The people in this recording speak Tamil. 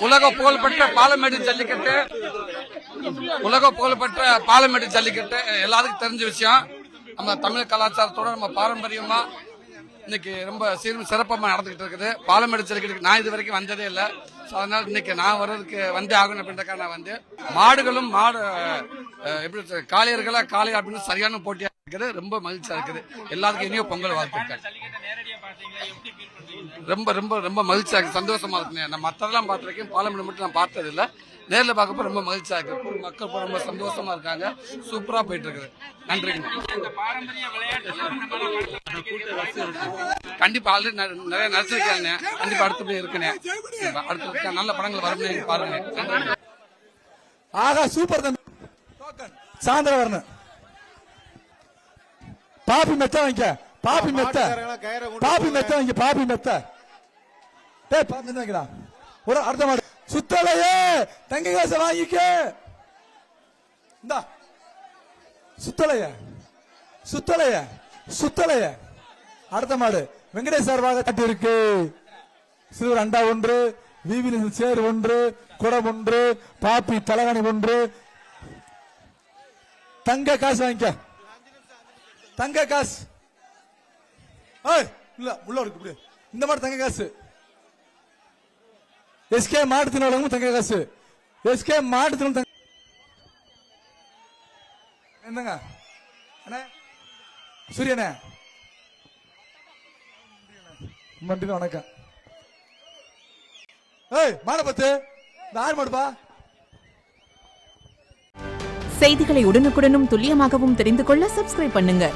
உலக புகழ்பெற்ற பாலமேடு ஜல்லிக்கட்டு எல்லாருக்கும் தெரிஞ்ச விஷயம். நம்ம தமிழ் கலாச்சாரத்தோட நம்ம பாரம்பரியமா இன்னைக்கு ரொம்ப சிறப்பமா நடந்துகிட்டு இருக்குது. பாலமேடு ஜல்லிக்கட்டுக்கு நான் இது வரைக்கும் வந்ததே இல்லை. அதனால இன்னைக்கு நான் வர்றதுக்கு வந்தே ஆகணும் அப்படின்றக்காக நான் வந்து மாடுகளும் எப்படி காளையர்களா காளையா அப்படின்னு சரியான போட்டியா இருக்குது. ரொம்ப மகிழ்ச்சியா இருக்குது. எல்லாருக்கும் இனியும் பொங்கல் வாழ்த்துக்கள். ரொம்ப ரொம்ப ரொம்ப மகிழ்ச்சியா இருக்கு, சந்தோஷமா இருக்குங்க. நான் மற்றதெல்லாம் பார்த்துருக்கேன், பாலமேடு மட்டும் நான் பார்த்தது இல்லை. நேரில் பார்க்கப்போ ரொம்ப மகிழ்ச்சியா இருக்கு. மக்கள் ரொம்ப சந்தோஷமா இருக்காங்க. சூப்பரா போயிட்டு இருக்குது. நன்றிங்க. கண்டிப்பா ஆல்ரெடி நிறைய நடிச்சிருக்காங்க. கண்டிப்பா அடுத்து போய் இருக்குனே. அடுத்து நல்ல படங்கள் வரணும் பாருங்க. ஆகா சூப்பர் தம்பி. சாயந்தரம் வரணும். பாப்பி மெத்த வாங்க. பாப்பி மெத்த வாங்க. பாப்பி மெத்த வாங்கிடா. ஒரு அடுத்த மாடு சுத்தலையே தங்க காசை வாங்கிக்க. சுத்தலைய அடுத்த மாடு வெங்கடேஷ் சார்பாக தட்டி இருக்கு. சிறுவர் அண்டா ஒன்று, விவிலின் சேர் ஒன்று, குடம் ஒன்று, பாப்பி தலகாணி ஒன்று. தங்க காசு வாங்கிக்க. தங்க காசு இல்ல உள்ள இருக்கு. இந்த மாதிரி தங்க காசு. எஸ்கே மாட்டுத்தின் தங்க காசு. எஸ்கே மாட்டுத்தின் என்னங்க சூரியனே நன்றி வணக்கம். மாட பத்து யார் மாடுப்பா. செய்திகளை உடனுக்குடனும் துல்லியமாகவும் தெரிந்து கொள்ள சப்ஸ்கிரைப் பண்ணுங்க.